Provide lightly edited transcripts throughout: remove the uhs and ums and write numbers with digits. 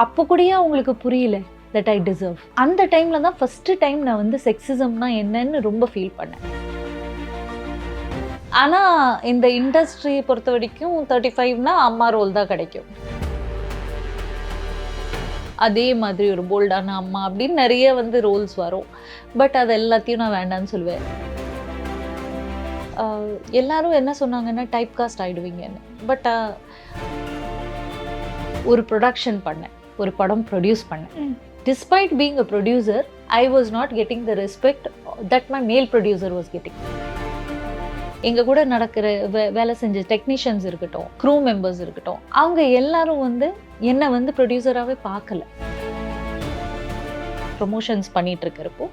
அப்போ கூடயே அவங்களுக்கு புரியல தட் ஐ டிசர்வ். அந்த டைம்ல தான் ஃபர்ஸ்ட் டைம் நான் வந்து செக்ஸிசம்னா என்னன்னு ரொம்ப ஃபீல் பண்ணேன். ஆனா இந்த இண்டஸ்ட்ரி பொறுத்த வரைக்கும் 35னா அம்மா ரோல் தான் கிடைக்கும். அதே மாதிரி ஒரு போல்டான அம்மா அப்படின்னு நிறைய வந்து ரோல்ஸ் வரும். பட் அது எல்லாத்தையும் நான் வேண்டான்னு சொல்லுவேன். எல்லாரும் என்ன சொன்னாங்கன்னா டைப் காஸ்ட் ஆயிடுவீங்கன்னு. பட் ஒரு ப்ரொடக்ஷன் பண்ணேன், ஒரு படம் ப்ரொடியூஸ் பண்ணேன். Despite being a producer, I was not getting the respect that my male producer was getting. எங்க கூட நடக்கிற வேலை செஞ்ச டெக்னீஷியன்ஸ் இருக்கட்டும், க்ரூ மெம்பர்ஸ் இருக்கட்டும், அவங்க எல்லாரும் வந்து என்னை வந்து ப்ரொடியூசராகவே பார்க்கல. ப்ரொமோஷன்ஸ் பண்ணிட்டு இருக்கிறப்போ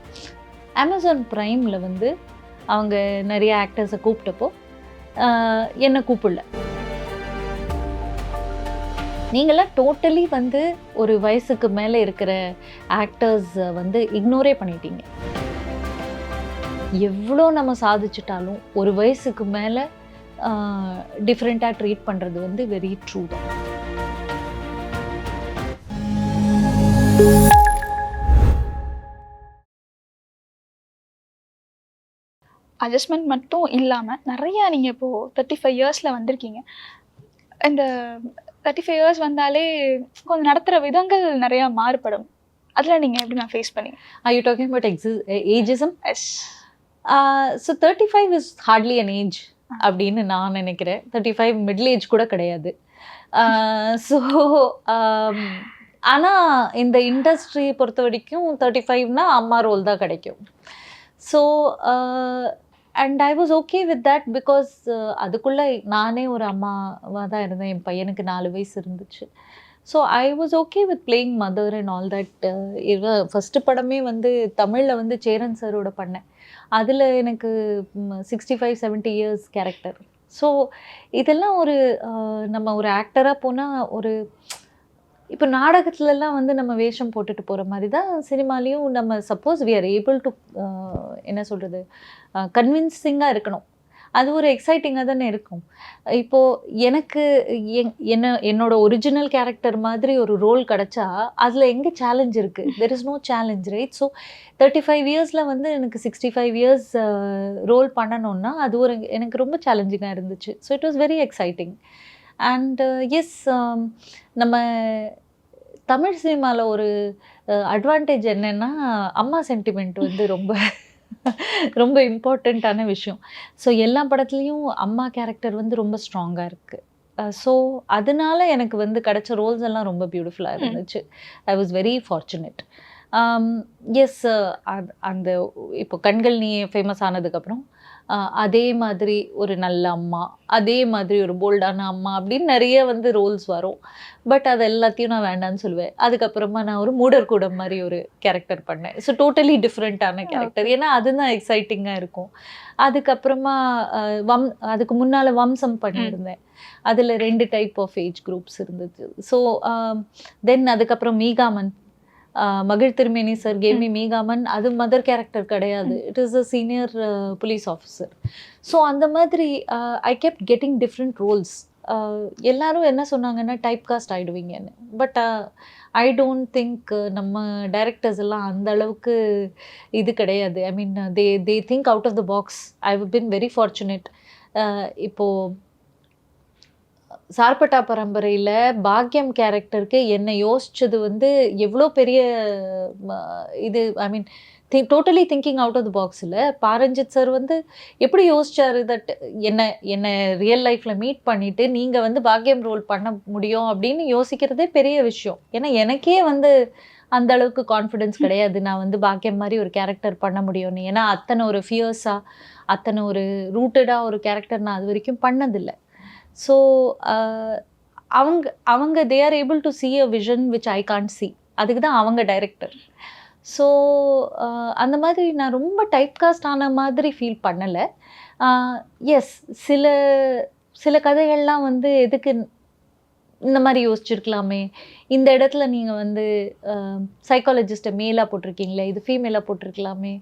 அமேசான் ப்ரைமில் வந்து அவங்க நிறைய ஆக்டர்ஸை கூப்பிட்டப்போ என்னை கூப்பிடல. நீங்களாம் டோட்டலி வந்து ஒரு வயசுக்கு மேலே இருக்கிற ஆக்டர்ஸ் வந்து இக்னோரே பண்ணிட்டீங்க. எவ்வளோ நம்ம சாதிச்சிட்டாலும் ஒரு வயசுக்கு மேலே டிஃப்ரெண்ட்டாக ட்ரீட் பண்ணுறது வந்து வெரி ட்ரூ தான். அட்ஜஸ்ட்மெண்ட் மட்டும் இல்லாமல் நிறையா நீங்கள் இப்போது 35 இயர்ஸில் வந்திருக்கீங்க. இந்த 35 இயர்ஸ் வந்தாலே கொஞ்சம் நடத்துகிற விதங்கள் நிறையா மாறுபடும். அதில் நீங்கள் எப்படி நான் ஃபேஸ் பண்ணீங்க? Are you talking about ageism? Yes. So 35 is hardly an age அப்படின்னு நான் நினைக்கிறேன். 35 மிடில் ஏஜ் கூட கிடையாது. ஸோ ஆனால் இந்த இண்டஸ்ட்ரி பொறுத்த வரைக்கும் 35னா அம்மா ரோல் தான் கிடைக்கும். So and I was okay with that because அதுக்குள்ளே நானே ஒரு அம்மாவாக தான் இருந்தேன். என் பையனுக்கு 4 வயசு இருந்துச்சு. So I was okay with playing mother and all that. First படமே வந்து தமிழில் வந்து சேரன் சாரோட பண்ணேன். அதில் எனக்கு 65-70 இயர்ஸ் கேரக்டர். ஸோ இதெல்லாம் ஒரு நம்ம ஒரு ஆக்டராக போனால் ஒரு இப்போ நாடகத்துலலாம் வந்து நம்ம வேஷம் போட்டுட்டு போகிற மாதிரி தான் சினிமாலேயும் நம்ம suppose we are able to என்ன சொல்கிறது கன்வின்சிங்காக இருக்கணும். அது ஒரு எக்ஸைட்டிங்காக தானே இருக்கும். இப்போது எனக்கு என்னோட ஒரிஜினல் கேரக்டர் மாதிரி ஒரு ரோல் கிடச்சா அதில் எங்கே சேலஞ்ச் இருக்குது? There is no challenge, right? So 35 இயர்ஸில் வந்து எனக்கு 65 இயர்ஸ் ரோல் பண்ணணுன்னா அது ஒரு எனக்கு ரொம்ப சேலஞ்சிங்காக இருந்துச்சு. So it was very exciting. And yes, நம்ம தமிழ் சினிமாவில் ஒரு அட்வான்டேஜ் என்னென்னா அம்மா சென்டிமெண்ட் வந்து ரொம்ப ரொம்ப இம்பார்ட்டண்ட்டான விஷயம். ஸோ எல்லா படத்துலேயும் அம்மா கேரக்டர் வந்து ரொம்ப ஸ்ட்ராங்காக இருக்குது. ஸோ அதனால எனக்கு வந்து கிடைச்ச ரோல்ஸ் எல்லாம் ரொம்ப பியூட்டிஃபுல்லாக இருந்துச்சு. I was very fortunate. Yes, அந்த இப்போ கண்கள் நீ ஃபேமஸ் ஆனதுக்கப்புறம் அதே மாதிரி ஒரு நல்ல அம்மா, அதே மாதிரி ஒரு போல்டான அம்மா அப்படின்னு நிறைய வந்து ரோல்ஸ் வரும். பட் அது எல்லாத்தையும் நான் வேண்டான்னு சொல்லுவேன். அதுக்கப்புறமா நான் ஒரு மூடர்கூடம் மாதிரி ஒரு கேரக்டர் பண்ணேன். ஸோ டோட்டலி டிஃப்ரெண்ட்டான கேரக்டர். ஏன்னா அதுதான் எக்ஸைட்டிங்காக இருக்கும். அதுக்கப்புறமா அதுக்கு முன்னால் வம்சம் பண்ணியிருந்தேன். அதில் 2 டைப் ஆஃப் ஏஜ் குரூப்ஸ் இருந்தது. ஸோ தென் அதுக்கப்புறம் மீகாமன், மகிழ் Thirumeni sir gave me Meagamann. அது மதர் கேரக்டர் கிடையாது, it is a senior police officer. So அந்த மாதிரி I kept getting different roles. எல்லாரும் என்ன சொன்னாங்கன்னா டைப் காஸ்ட் ஆகிடுவீங்கன்னு. பட் ஐ டோன்ட் திங்க் நம்ம டைரக்டர்ஸ் எல்லாம் அந்த அளவுக்கு இது கிடையாது. I mean they think out of the box. I have been very fortunate. இப்போது சார்பட்டா பரம்பரையில் பாக்யம் கேரக்டருக்கு என்னை யோசித்தது வந்து எவ்வளோ பெரிய இது. ஐ மீன் டோட்டலி திங்கிங் அவுட் ஆஃப் த பாக்ஸில் பாரஞ்சித் சார் வந்து எப்படி யோசிச்சார் தட் என்னை ரியல் லைஃப்பில் மீட் பண்ணிவிட்டு நீங்கள் வந்து பாக்யம் ரோல் பண்ண முடியும் அப்படின்னு யோசிக்கிறதே பெரிய விஷயம். ஏன்னா எனக்கே வந்து அந்த அளவுக்கு கான்ஃபிடென்ஸ் கிடையாது நான் வந்து பாக்யம் மாதிரி ஒரு கேரக்டர் பண்ண முடியும்னு. ஏன்னா அத்தனை ஒரு ஃபியர்ஸாக, அத்தனை ஒரு ரூட்டடாக ஒரு கேரக்டர் நான் அது வரைக்கும் பண்ணதில்லை. ஸோ அவங்க they are able to see a vision which I can't see. அதுக்கு தான் அவங்க டைரக்டர். ஸோ அந்த மாதிரி நான் ரொம்ப டைப் காஸ்ட் ஆன மாதிரி ஃபீல் பண்ணலை. எஸ், சில கதைகள்லாம் வந்து எதுக்கு இந்த மாதிரி யோசிச்சிருக்கலாமே, இந்த இடத்துல நீங்கள் வந்து சைக்காலஜிஸ்ட்டை மேலாக போட்டிருக்கீங்களே, இது ஃபீமேலாக போட்டிருக்கலாமே,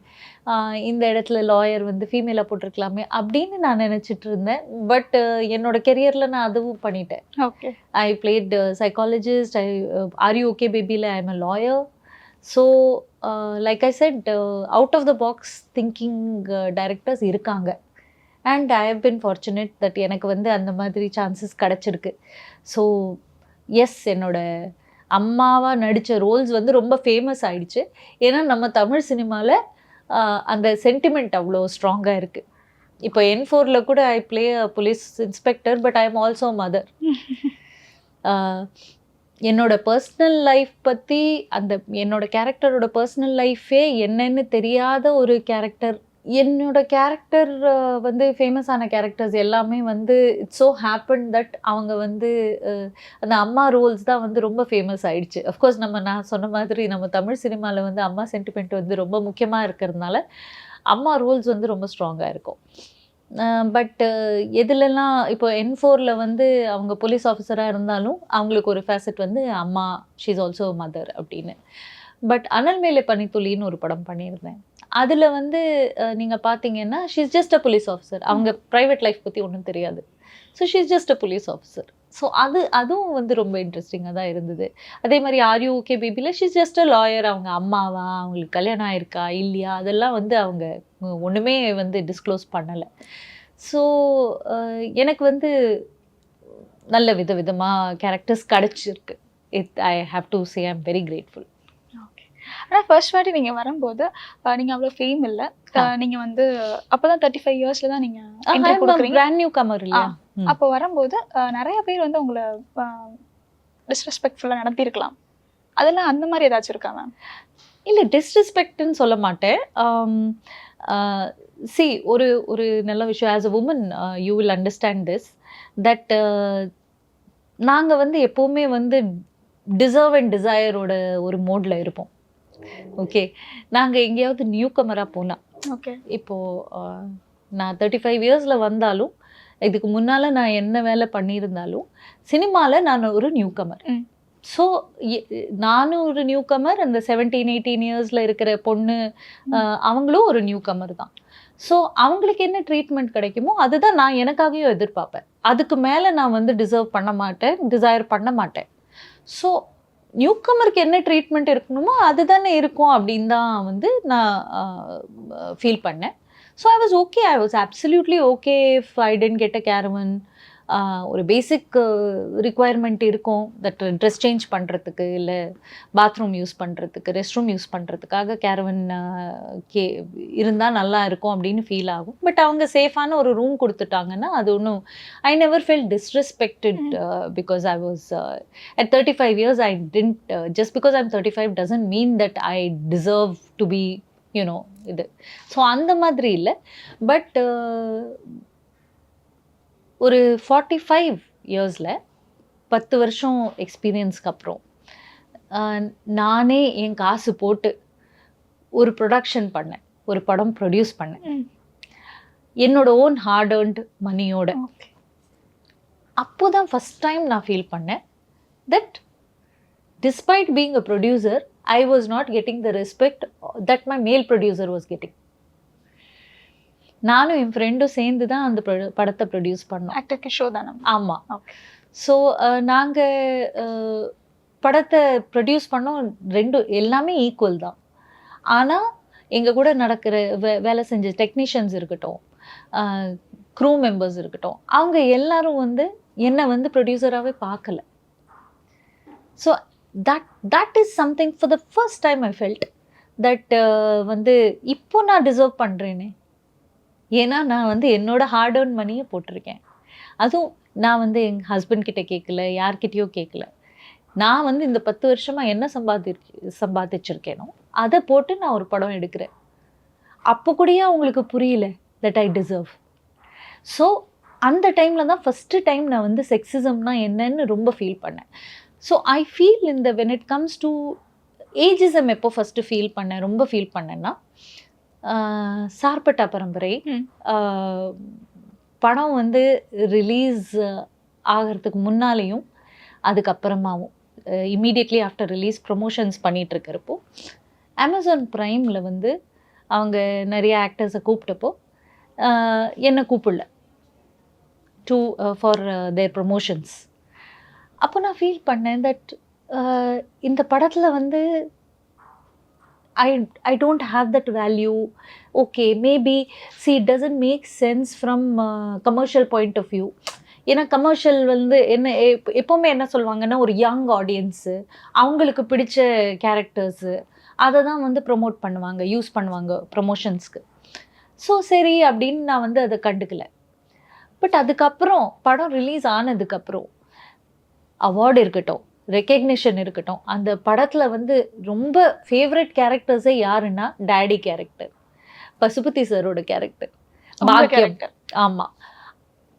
இந்த இடத்துல லாயர் வந்து ஃபீமேலாக போட்டிருக்கலாமே அப்படின்னு நான் நினச்சிட்டு இருந்தேன். பட் என்னோட கெரியரில் நான் அதுவும் பண்ணிட்டேன். Okay. I played psychologist, are you okay பேபியில் I am a lawyer. So like I said, out of the box thinking directors இருக்காங்க. And I have been fortunate that எனக்கு வந்து அந்த மாதிரி சான்சஸ் கிடச்சிருக்கு. ஸோ எஸ், என்னோட அம்மாவாக நடித்த ரோல்ஸ் வந்து ரொம்ப ஃபேமஸ் ஆயிடுச்சு. ஏன்னா நம்ம தமிழ் சினிமாவில் அந்த சென்டிமெண்ட் அவ்வளோ ஸ்ட்ராங்காக இருக்குது. இப்போ N4ல கூட I play a police inspector, but I am also mother. என்னோட பர்சனல் லைஃப் பற்றி, அந்த என்னோட கேரக்டரோட பர்சனல் லைஃபே என்னன்னு தெரியாத ஒரு கேரக்டர். என்னோட கேரக்டர் வந்து ஃபேமஸான கேரக்டர்ஸ் எல்லாமே வந்து இட்ஸ் ஸோ ஹேப்பன் தட் அவங்க வந்து அந்த அம்மா ரோல்ஸ் தான் வந்து ரொம்ப ஃபேமஸ் ஆயிடுச்சு. அஃப்கோர்ஸ் நான் சொன்ன மாதிரி நம்ம தமிழ் சினிமாவில் வந்து அம்மா சென்டிமெண்ட் வந்து ரொம்ப முக்கியமாக இருக்கிறதுனால அம்மா ரோல்ஸ் வந்து ரொம்ப ஸ்ட்ராங்காக இருக்கும். பட் எதுலலாம் இப்போ N4ல வந்து அவங்க போலீஸ் ஆஃபீஸராக இருந்தாலும் அவங்களுக்கு ஒரு ஃபேசட் வந்து அம்மா, ஷீ இஸ் ஆல்சோ மதர் அப்படின்னு. பட் அனல் மேலே பனித்துளின்னு ஒரு படம் பண்ணியிருந்தேன். அதில் வந்து நீங்கள் பார்த்தீங்கன்னா she is just a police officer. அவங்க ப்ரைவேட் லைஃப் பற்றி ஒன்றும் தெரியாது. So she is just a police officer. So அதுவும் வந்து ரொம்ப இன்ட்ரெஸ்டிங்காக தான் இருந்தது. அதே மாதிரி ஆர் யூ ஓகே பேபியில் she is just a lawyer. அவங்க அம்மாவா, அவங்களுக்கு கல்யாணம் ஆயிருக்கா இல்லையா, அதெல்லாம் வந்து அவங்க ஒன்றுமே வந்து டிஸ்க்ளோஸ் பண்ணலை. ஸோ எனக்கு வந்து நல்ல விதவிதமாக கேரக்டர்ஸ் கிடச்சிருக்கு. I have to say I am very grateful. Okay. ஆனால் ஃபர்ஸ்ட் வாட்டி நீங்கள் வரும்போது நீங்கள் அவ்வளோ ஃபேம் இல்லை. நீங்கள் வந்து அப்போ தான் 35 இயர்ஸில் தான் நீங்கள் என்ட்ரி கொடுக்குறீங்க. பிராண்ட் நியூ கமர் இல்லையா? அப்போ வரும்போது நிறைய பேர் வந்து உங்களை டிஸ்ரெஸ்பெக்ட்ஃபுல்லாக நடத்தியிருக்கலாம். அதெல்லாம் அந்த மாதிரி ஏதாச்சும் இருக்கா மேம்? இல்லை, டிஸ்ரெஸ்பெக்ட்னு சொல்ல மாட்டேன். சி, ஒரு நல்ல விஷயம், as a woman you will understand this, that நாங்கள் வந்து எப்போவுமே வந்து டிசர்வ் அண்ட் டிசையரோட ஒரு மோடில் இருப்போம். ஓகே, நாங்கள் எங்கேயாவது நியூ கமராக போனால், ஓகே, இப்போது நான் 35 இயர்ஸில் வந்தாலும், இதுக்கு முன்னால் நான் என்ன வேலை பண்ணியிருந்தாலும், சினிமாவில் நான் ஒரு நியூ கமர். ஸோ நானும் ஒரு நியூ கமர், அந்த 17-18 இயர்ஸில் இருக்கிற பொண்ணு அவங்களும் ஒரு நியூ கமர் தான். ஸோ அவங்களுக்கு என்ன ட்ரீட்மெண்ட் கிடைக்குமோ அதுதான் நான் எனக்காகவும் எதிர்பார்ப்பேன். அதுக்கு மேலே நான் வந்து டிசர்வ் பண்ண மாட்டேன், டிசைர் பண்ண மாட்டேன். ஸோ நியூ கமருக்கு என்ன ட்ரீட்மெண்ட் இருக்கணுமோ அதுதானே இருக்கும் அப்படின்னு தான் வந்து நான் ஃபீல் பண்ணேன். So I was okay, I was absolutely okay if I tent get a caravan. ஒரு பேசிக் ரிக்குவயர்மெண்ட் இருக்கும், தட் ட்ரெஸ் சேஞ்ச் பண்ணுறதுக்கு, இல்லை பாத்ரூம் யூஸ் பண்ணுறதுக்கு, ரெஸ்ட் ரூம் யூஸ் பண்ணுறதுக்காக கேரவன் இருந்தால் நல்லா இருக்கும் அப்படின்னு ஃபீல் ஆகும். பட் அவங்க சேஃபான ஒரு ரூம் கொடுத்துட்டாங்கன்னா அது ஒன்றும், I never feel disrespected because I was at 35 years. I didn't just because I am 35 doesn't mean that I deserve to be you know இது. ஸோ அந்த மாதிரி இல்லை. பட் ஒரு 45 இயர்ஸில் 10 வருஷம் எக்ஸ்பீரியன்ஸ்க்கு அப்புறம் நானே என் காசு போட்டு ஒரு ப்ரொடக்ஷன் பண்ணேன், ஒரு படம் ப்ரொடியூஸ் பண்ணேன் என்னோட ஓன் ஹார்ட் ஏர்ன்ட் மணியோட. அப்போ தான் ஃபஸ்ட் டைம் நான் ஃபீல் பண்ணேன் that despite being a producer, I was not getting the respect that my மேல் ப்ரொடியூசர் வாஸ் கெட்டிங். நானும் என் ஃப்ரெண்டும் சேர்ந்து தான் அந்த படத்தை ப்ரொடியூஸ் பண்ணோம். ஆக்டர் கிஷோர் தானே? ஆமாம். ஸோ நாங்கள் படத்தை ப்ரொடியூஸ் பண்ணோம். எல்லாமே ஈக்குவல் தான். ஆனால் எங்கள் கூட நடக்கிற வேலை செஞ்ச டெக்னீஷியன்ஸ் இருக்கட்டும், க்ரூ மெம்பர்ஸ் இருக்கட்டும், அவங்க எல்லாரும் வந்து என்னை வந்து ப்ரொடியூசராகவே பார்க்கல. So that is something for the first time I felt that வந்து இப்போ நான் டிசர்வ் பண்ணுறேனே. ஏன்னா நான் வந்து என்னோட ஹார்ட் ஏர்ன் மணியை போட்டிருக்கேன். அதுவும் நான் வந்து எங்கள் ஹஸ்பண்ட் கிட்ட கேட்கல, யார்கிட்டயோ கேட்கல. நான் வந்து இந்த 10 வருஷமாக என்ன சம்பாதிச்சிருக்கேனோ அதை போட்டு நான் ஒரு படம் எடுக்கிறேன். அப்போ கூடயே அவங்களுக்கு புரியல தட் ஐ டிசர்வ். ஸோ அந்த டைமில் தான் ஃபஸ்ட்டு டைம் நான் வந்து செக்ஸிசம்னா என்னன்னு ரொம்ப ஃபீல் பண்ணேன். ஸோ ஐ ஃபீல் இந்த when it comes to ageism எப்போ ஃபஸ்ட்டு ஃபீல் பண்ணேன், ரொம்ப ஃபீல் பண்ணேன்னா, சார்பட்டா பரம்பரை படம் வந்து ரிலீஸ் ஆகிறதுக்கு முன்னாலேயும் அதுக்கப்புறமாவும் இம்மீடியட்லி ஆஃப்டர் ரிலீஸ் ப்ரொமோஷன்ஸ் பண்ணிட்டு இருக்கிறப்போ அமேசான் ப்ரைமில் வந்து அவங்க நிறைய ஆக்டர்ஸை கூப்பிட்டப்போ என்னை கூப்பிடல டு ஃபார் தேர் ப்ரொமோஷன்ஸ். அப்போ நான் ஃபீல் பண்ணேன் தட் இந்த படத்தில் வந்து I don't have that value. Okay, maybe see it doesn't make sense from commercial point of view. ஏன்னா கமர்ஷியல் வந்து என்ன எப்போவுமே என்ன சொல்லுவாங்கன்னா ஒரு யங் ஆடியன்ஸு அவங்களுக்கு பிடிச்ச கேரக்டர்ஸு அதை தான் வந்து ப்ரொமோட் பண்ணுவாங்க, யூஸ் பண்ணுவாங்க ப்ரொமோஷன்ஸ்க்கு. ஸோ சரி அப்படின்னு நான் வந்து அதை கண்டுக்கல. பட் அதுக்கப்புறம் படம் ரிலீஸ் ஆனதுக்கப்புறம் அவார்டு இருக்கட்டும், ரெக்கக்னிஷன் இருக்கட்டும், அந்த படத்தில் வந்து ரொம்ப ஃபேவரட் கேரக்டர்ஸே யாருன்னா டேடி கேரக்டர், பசுபதி சாரோட கேரக்டர், பாக்கியம். ஆமாம்.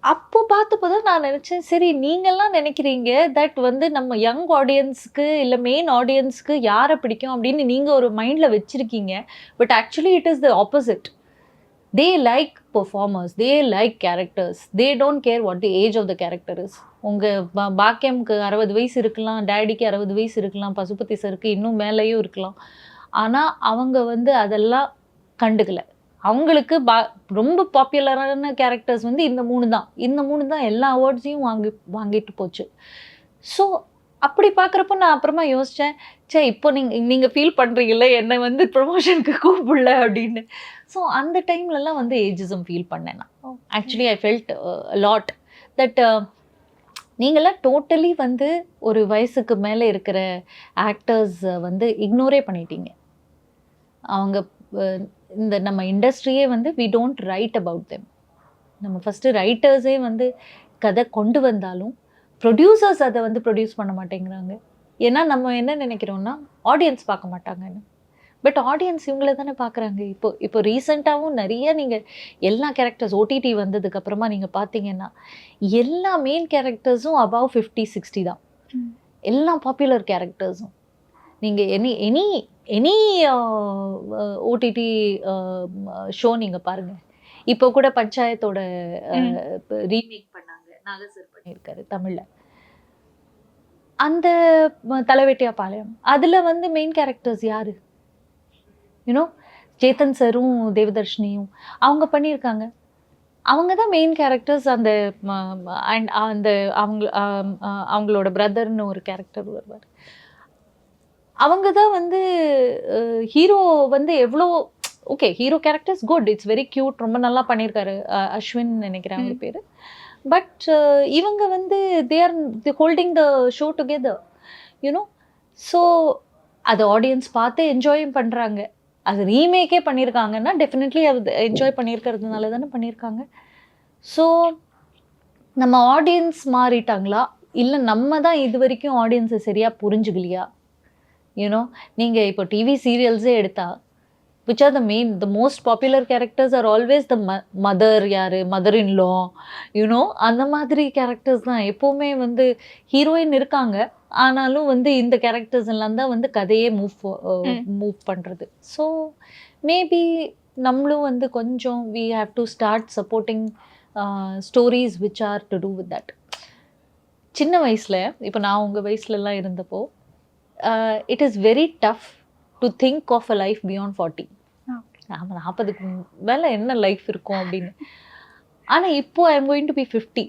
அப்போ பார்த்தப்போ தான் நான் நினச்சேன், சரி நீங்கள்லாம் நினைக்கிறீங்க தட் வந்து நம்ம யங் ஆடியன்ஸுக்கு இல்லை மெயின் ஆடியன்ஸுக்கு யாரை பிடிக்கும் அப்படின்னு நீங்கள் ஒரு மைண்டில் வச்சுருக்கீங்க. But actually it is the opposite. They like performers, they like characters, they don't care what the age of the character is. உங்கள் பாக்கியம்க்கு 60 வயசு இருக்கலாம், டேடிக்கு 60 வயசு இருக்கலாம், பசுபதி சருக்கு இன்னும் மேலேயும் இருக்கலாம். ஆனால் அவங்க வந்து அதெல்லாம் கண்டுக்கலை. அவங்களுக்கு ரொம்ப பாப்புலரான கேரக்டர்ஸ் வந்து இந்த 3 தான். இந்த 3 தான் எல்லா அவார்ட்ஸையும் வாங்கிட்டு போச்சு. ஸோ அப்படி பார்க்குறப்போ நான் அப்புறமா யோசித்தேன், சே இப்போ நீங்கள் ஃபீல் பண்ணுறீங்கள என்னை வந்து ப்ரொமோஷனுக்கு கூப்பிடல அப்படின்னு. ஸோ அந்த டைம்லலாம் வந்து ஏஜிசம் ஃபீல் பண்ணேன் நான். Actually I felt lot that நீங்களாம் டோட்டலி வந்து ஒரு வயசுக்கு மேலே இருக்கிற ஆக்டர்ஸ் வந்து இக்னோரே பண்ணிட்டீங்க. அவங்க இந்த நம்ம இண்டஸ்ட்ரியே வந்து we don't write about them. நம்ம ஃபஸ்ட்டு ரைட்டர்ஸே வந்து கதை கொண்டு வந்தாலும் ப்ரொடியூசர்ஸ் அதை வந்து ப்ரொடியூஸ் பண்ண மாட்டேங்கிறாங்க. ஏன்னா நம்ம என்ன நினைக்கிறோன்னா ஆடியன்ஸ் பார்க்க மாட்டாங்கன்னு. பட் ஆடியன்ஸ் இவங்கள தானே பார்க்குறாங்க. இப்போ ரீசெண்டாகவும் நிறைய நீங்கள் எல்லா கேரக்டர்ஸ் ஓடிடி வந்ததுக்கப்புறமா நீங்கள் பார்த்தீங்கன்னா எல்லா மெயின் கேரக்டர்ஸும் அபவ் 50-60 தான். எல்லா பாப்புலர் கேரக்டர்ஸும் நீங்கள் எனி ஓடிடி ஷோ நீங்கள் பாருங்கள். இப்போ கூட பஞ்சாயத்தோட ரீமேக் பண்ணாங்க, நாகசர் பண்ணியிருக்காரு தமிழில். அந்த தலைவெட்டியாபாளையம் அதில் வந்து மெயின் கேரக்டர்ஸ் யார்? யூனோ சேத்தன் சரும் தேவதர்ஷினியும் அவங்க பண்ணியிருக்காங்க. அவங்க தான் மெயின் கேரக்டர்ஸ். அந்த அண்ட் அந்த அவங்களோட பிரதர்னு ஒரு கேரக்டர் வருவார். அவங்க தான் வந்து ஹீரோ வந்து எவ்வளோ okay, hero characters good, it's very cute, ரொம்ப நல்லா பண்ணியிருக்காரு. அஸ்வின் நினைக்கிறேன் அவர் பேர். பட் இவங்க வந்து they are holding the show together, you know. So அது ஆடியன்ஸ் பார்த்து என்ஜாயும் பண்ணுறாங்க. அது ரீமேக்கே பண்ணியிருக்காங்கன்னா டெஃபினெட்லி அது என்ஜாய் பண்ணியிருக்கிறதுனால தானே பண்ணியிருக்காங்க. ஸோ நம்ம ஆடியன்ஸ் மாறிட்டாங்களா இல்லை நம்ம தான் இது வரைக்கும் ஆடியன்ஸை சரியாக புரிஞ்சுக்கலையா? யூனோ நீங்கள் இப்போ டிவி சீரியல்ஸே எடுத்தால் which are the most popular characters are always the mother, யார் மதர் இன் லா, யூனோ அந்த மாதிரி கேரக்டர்ஸ் தான் எப்போவுமே வந்து ஹீரோயின் இருக்காங்க. ஆனாலும் வந்து இந்த கேரக்டர்ஸ் எல்லாம் தான் வந்து கதையே மூவ் பண்ணுறது. ஸோ மேபி நம்மளும் வந்து கொஞ்சம் we have to start supporting stories which are to do with that. சின்ன வயசில் இப்போ நான் உங்கள் வயசுலலாம் இருந்தப்போ it is very tough to think of a life beyond 40. ஆமாம், 40க்கு மேலே என்ன லைஃப் இருக்கும் அப்படின்னு. ஆனால் இப்போ I am going to be 50.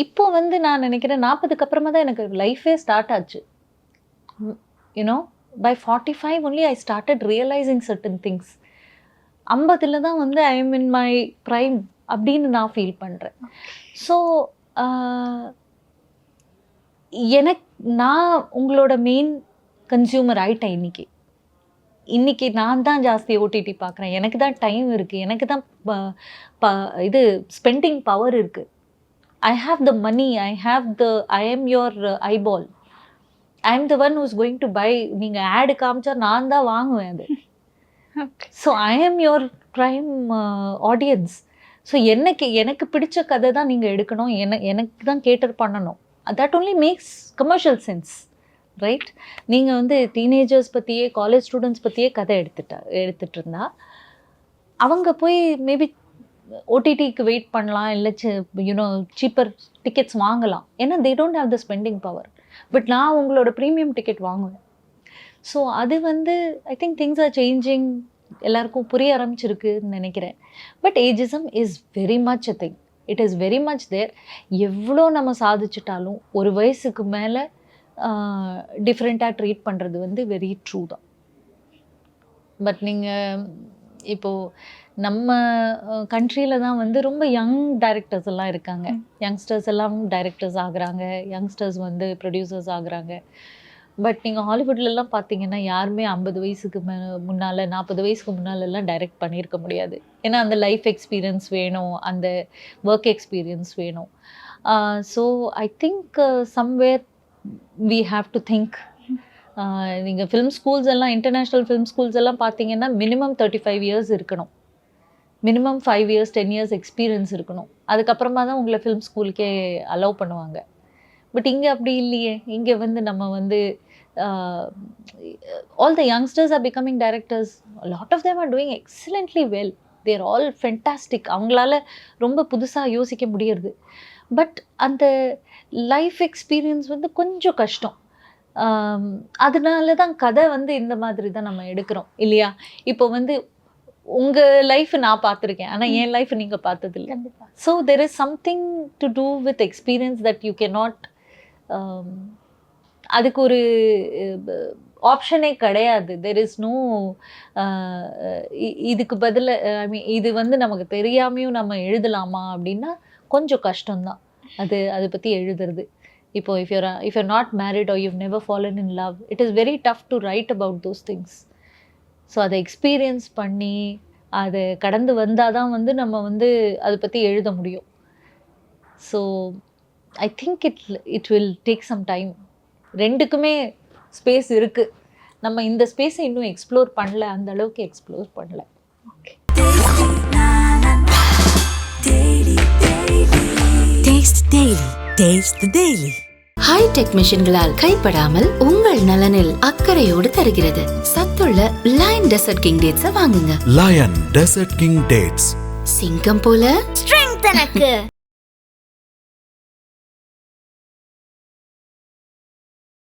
இப்போ வந்து நான் நினைக்கிறேன் 40க்கு அப்புறமா தான் எனக்கு லைஃபே ஸ்டார்ட் ஆச்சு. You know by 45 only I started realising certain things. 50ல் தான் வந்து I am in my prime அப்படின்னு நான் ஃபீல் பண்ணுறேன். ஸோ நான் உங்களோட மெயின் கன்சியூமர் ஆயிட்டேன். இன்னைக்கு நான் தான் ஜாஸ்தி ஓடிடி பார்க்குறேன். எனக்கு தான் டைம் இருக்குது, எனக்கு தான் இது ஸ்பெண்டிங் பவர் இருக்குது. I have the money, I am your eyeball, I am the one who's going to buy. நீங்கள் ஆடு காமிச்சா நான் தான் வாங்குவேன் அது. So I am your prime audience. So எனக்கு பிடிச்ச கதை தான் நீங்கள் எடுக்கணும், எனக்கு தான் கேட்டர் பண்ணணும். That only makes commercial sense, right? நீங்கள் வந்து டீனேஜர்ஸ் பற்றியே, காலேஜ் ஸ்டூடெண்ட்ஸ் பற்றியே கதை எடுத்துகிட்டு இருந்தா அவங்க போய் மேபி ஓடிடிக்கு வெயிட் பண்ணலாம், இல்லை யூனோ சீப்பர் டிக்கெட்ஸ் வாங்கலாம், ஏன்னா they don't have the spending power. But நான் உங்களோட ப்ரீமியம் டிக்கெட் வாங்குவேன். ஸோ அது வந்து I think things are changing, எல்லாருக்கும் புரிய ஆரம்பிச்சிருக்குன்னு நினைக்கிறேன். But ageism is very much a thing, it is very much there. எவ்வளோ நம்ம சாதிச்சிட்டாலும் ஒரு வயசுக்கு மேலே டிஃப்ரெண்ட்டாக ட்ரீட் பண்ணுறது வந்து வெரி ட்ரூ தான். பட் நீங்கள் இப்போது நம்ம கண்ட்ரியில் தான் வந்து ரொம்ப யங் டைரக்டர்ஸ் எல்லாம் இருக்காங்க. யங்ஸ்டர்ஸ் எல்லாம் டைரக்டர்ஸ் ஆகுறாங்க, யங்ஸ்டர்ஸ் வந்து ப்ரொடியூசர்ஸ் ஆகுறாங்க. பட் நீங்கள் ஹாலிவுட்லலாம் பார்த்தீங்கன்னா யாருமே 50 வயசுக்கு முன்னால் 40 வயசுக்கு முன்னாலெல்லாம் டைரக்ட் பண்ணியிருக்க முடியாது. ஏன்னா அந்த லைஃப் எக்ஸ்பீரியன்ஸ் வேணும், அந்த ஒர்க் எக்ஸ்பீரியன்ஸ் வேணும். So I think somewhere we have to think. நீங்கள் ஃபிலிம் ஸ்கூல்ஸ் எல்லாம், இன்டர்நேஷ்னல் ஃபிலிம் ஸ்கூல்ஸ் எல்லாம் பார்த்தீங்கன்னா மினிமம் 35 இயர்ஸ் இருக்கணும், மினிமம் 5 இயர்ஸ் 10 இயர்ஸ் எக்ஸ்பீரியன்ஸ் இருக்கணும். அதுக்கப்புறமா தான் உங்களை ஃபிலிம் ஸ்கூலுக்கே அலோவ் பண்ணுவாங்க. பட் இங்கே அப்படி இல்லையே. இங்கே வந்து நம்ம வந்து all the youngsters are becoming directors. Lot of them are doing excellently well, they're all fantastic. அவங்களால ரொம்ப புதுசாக யோசிக்க முடியறது. பட் அந்த லைஃப் எக்ஸ்பீரியன்ஸ் வந்து கொஞ்சம் கஷ்டம். அதனால தான் கதை வந்து இந்த மாதிரி தான் நம்ம எடுக்கிறோம் இல்லையா? இப்போ வந்து உங்கள் லைஃப் நான் பார்த்துருக்கேன், ஆனால் என் லைஃப் நீங்கள் பார்த்ததில்லை. கண்டிப்பாக. So there is something to do with experience that you can not, அதுக்கு ஒரு ஆப்ஷனே கிடையாது. தெர் இஸ் நோ இதுக்கு பதில், ஐ மீன் இது வந்து நமக்கு தெரியாமையும் நம்ம எழுதலாமா அப்படின்னா கொஞ்சம் கஷ்டம்தான் அது, அதை பற்றி எழுதுறது. இப்போ if you're not married or you've never fallen in love, it is very tough to write about those things. So அதை எக்ஸ்பீரியன்ஸ் பண்ணி அதை கடந்து வந்தால் தான் வந்து நம்ம வந்து அதை பற்றி எழுத முடியும். So I think it will take some time. ரெண்டுக்குமே ஸ்பேஸ் இருக்குது. நம்ம இந்த ஸ்பேஸை இன்னும் எக்ஸ்ப்ளோர் பண்ணல, அந்த அளவுக்கு எக்ஸ்ப்ளோர் பண்ணல. Okay. Taste the Daily. Hi tech மிஷின்களால் கைப்படாமல் உங்கள் நலனில் அக்கறையோடு தருகிறது சத்துள்ள லயன் டெசர்ட் கிங் டேட்ஸை வாங்குங்க. லயன் டெசர்ட் கிங் டேட்ஸ், சிங்கம் போல ஸ்ட்ரெங்த் எனக்கு.